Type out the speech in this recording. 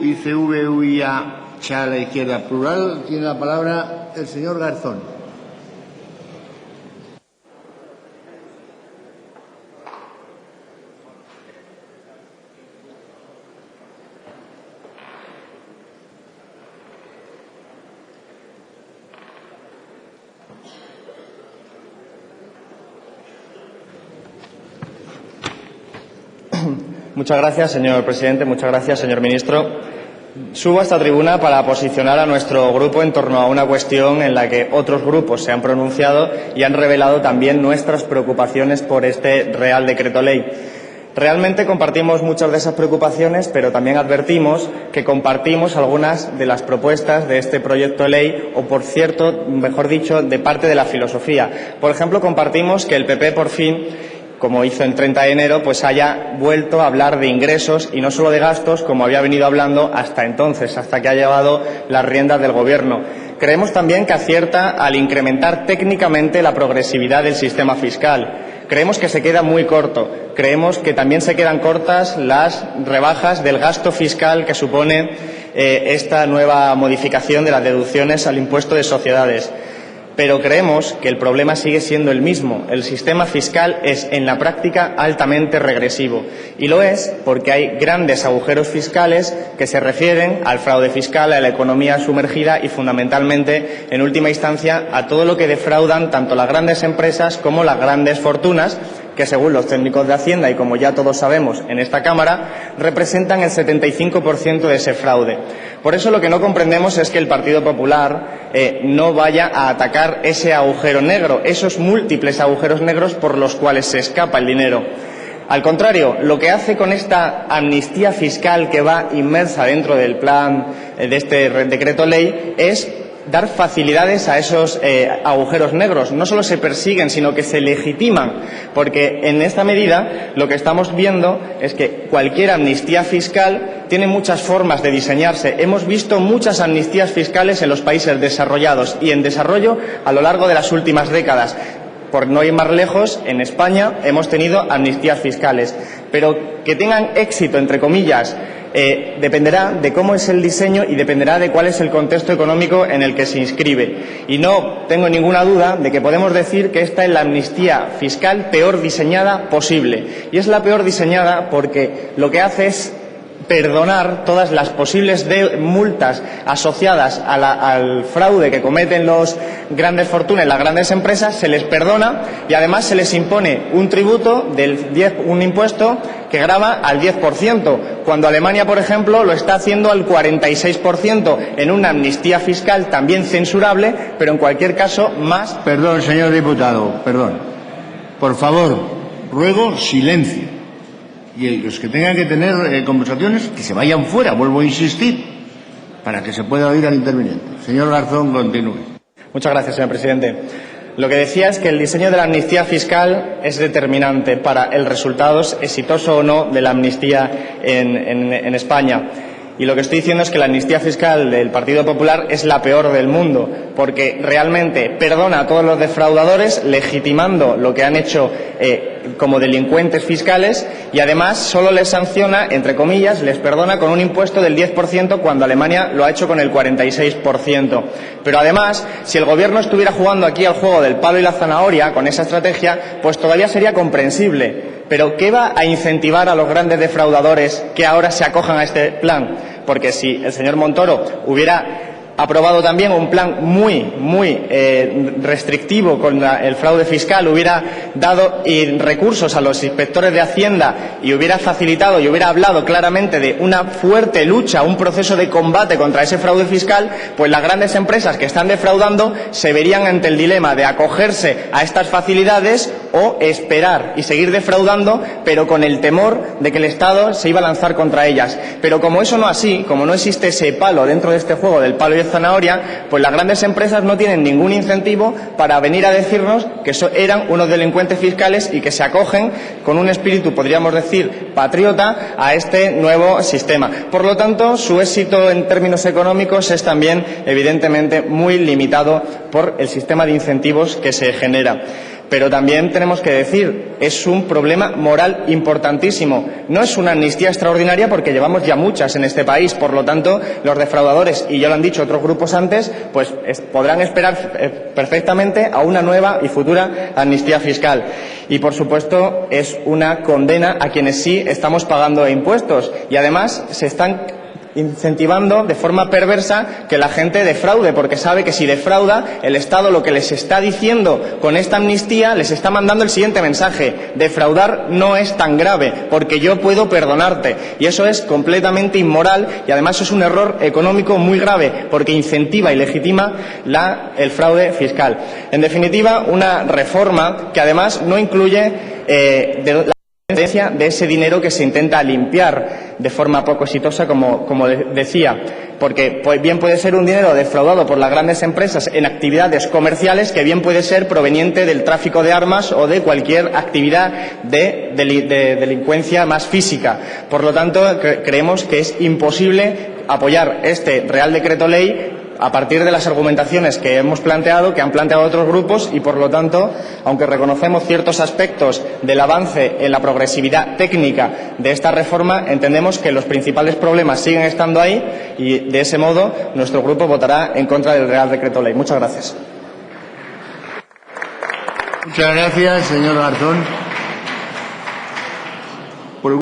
ICV, UIA, a la izquierda plural. Tiene la palabra el señor Garzón. Muchas gracias, señor presidente. Muchas gracias, señor ministro. Subo a esta tribuna para posicionar a nuestro grupo en torno a una cuestión en la que otros grupos se han pronunciado y han revelado también nuestras preocupaciones por este Real Decreto Ley. Realmente compartimos muchas de esas preocupaciones, pero también advertimos que compartimos algunas de las propuestas de este proyecto de ley, o por cierto, mejor dicho, de parte de la filosofía. Por ejemplo, compartimos que el PP por fin, como hizo en 30 de enero, pues haya vuelto a hablar de ingresos y no solo de gastos, como había venido hablando hasta entonces, hasta que ha llevado las riendas del Gobierno. Creemos también que acierta al incrementar técnicamente la progresividad del sistema fiscal. Creemos que se queda muy corto. Creemos que también se quedan cortas las rebajas del gasto fiscal que supone esta nueva modificación de las deducciones al impuesto de sociedades. Pero creemos que el problema sigue siendo el mismo. El sistema fiscal es, en la práctica, altamente regresivo. Y lo es porque hay grandes agujeros fiscales que se refieren al fraude fiscal, a la economía sumergida y, fundamentalmente, en última instancia, a todo lo que defraudan tanto las grandes empresas como las grandes fortunas, que según los técnicos de Hacienda y como ya todos sabemos en esta Cámara, representan el 75% de ese fraude. Por eso lo que no comprendemos es que el Partido Popular no vaya a atacar ese agujero negro, esos múltiples agujeros negros por los cuales se escapa el dinero. Al contrario, lo que hace con esta amnistía fiscal que va inmersa dentro del plan de este decreto ley es dar facilidades a esos agujeros negros. No solo se persiguen, sino que se legitiman, porque en esta medida lo que estamos viendo es que cualquier amnistía fiscal tiene muchas formas de diseñarse. Hemos visto muchas amnistías fiscales en los países desarrollados y en desarrollo a lo largo de las últimas décadas. Por no ir más lejos, en España hemos tenido amnistías fiscales, pero que tengan éxito, entre comillas, dependerá de cómo es el diseño y dependerá de cuál es el contexto económico en el que se inscribe. Y no tengo ninguna duda de que podemos decir que esta es la amnistía fiscal peor diseñada posible. Y es la peor diseñada porque lo que hace es perdonar todas las posibles multas asociadas al fraude que cometen los grandes fortunas, las grandes empresas, se les perdona y además se les impone un tributo un impuesto que grava al 10%, cuando Alemania, por ejemplo, lo está haciendo al 46%, en una amnistía fiscal también censurable, pero en cualquier caso más. Perdón, señor diputado, perdón. Por favor, ruego silencio. Y los que tengan que tener conversaciones, que se vayan fuera, vuelvo a insistir, para que se pueda oír al interviniente. Señor Garzón, continúe. Muchas gracias, señor presidente. Lo que decía es que el diseño de la amnistía fiscal es determinante para el resultado, exitoso o no, de la amnistía en España. Y lo que estoy diciendo es que la amnistía fiscal del Partido Popular es la peor del mundo, porque realmente perdona a todos los defraudadores, legitimando lo que han hecho como delincuentes fiscales, y además solo les sanciona, entre comillas, les perdona con un impuesto del 10% cuando Alemania lo ha hecho con el 46%. Pero además, si el Gobierno estuviera jugando aquí al juego del palo y la zanahoria con esa estrategia, pues todavía sería comprensible. Pero ¿qué va a incentivar a los grandes defraudadores que ahora se acojan a este plan? Porque si el señor Montoro hubiera aprobado también un plan muy restrictivo contra el fraude fiscal, hubiera dado recursos a los inspectores de Hacienda y hubiera facilitado y hubiera hablado claramente de una fuerte lucha, un proceso de combate contra ese fraude fiscal, pues las grandes empresas que están defraudando se verían ante el dilema de acogerse a estas facilidades o esperar y seguir defraudando, pero con el temor de que el Estado se iba a lanzar contra ellas. Pero como eso no es así, como no existe ese palo dentro de este juego del palo y de zanahoria, pues las grandes empresas no tienen ningún incentivo para venir a decirnos que eran unos delincuentes fiscales y que se acogen con un espíritu, podríamos decir, patriota a este nuevo sistema. Por lo tanto, su éxito en términos económicos es también, evidentemente, muy limitado por el sistema de incentivos que se genera. Pero también tenemos que decir, es un problema moral importantísimo. No es una amnistía extraordinaria porque llevamos ya muchas en este país. Por lo tanto, los defraudadores, y ya lo han dicho otros grupos antes, pues podrán esperar perfectamente a una nueva y futura amnistía fiscal. Y, por supuesto, es una condena a quienes sí estamos pagando impuestos. Y, además, se están incentivando de forma perversa que la gente defraude, porque sabe que si defrauda, el Estado lo que les está diciendo con esta amnistía, les está mandando el siguiente mensaje: defraudar no es tan grave, porque yo puedo perdonarte. Y eso es completamente inmoral y además es un error económico muy grave, porque incentiva y legitima el fraude fiscal. En definitiva, una reforma que además no incluye de ese dinero que se intenta limpiar de forma poco exitosa, como decía, porque bien puede ser un dinero defraudado por las grandes empresas en actividades comerciales, que bien puede ser proveniente del tráfico de armas o de cualquier actividad de delincuencia más física. Por lo tanto, creemos que es imposible apoyar este Real Decreto Ley a partir de las argumentaciones que hemos planteado, que han planteado otros grupos, y por lo tanto, aunque reconocemos ciertos aspectos del avance en la progresividad técnica de esta reforma, entendemos que los principales problemas siguen estando ahí y, de ese modo, nuestro grupo votará en contra del Real Decreto Ley. Muchas gracias. Muchas gracias, señor Garzón.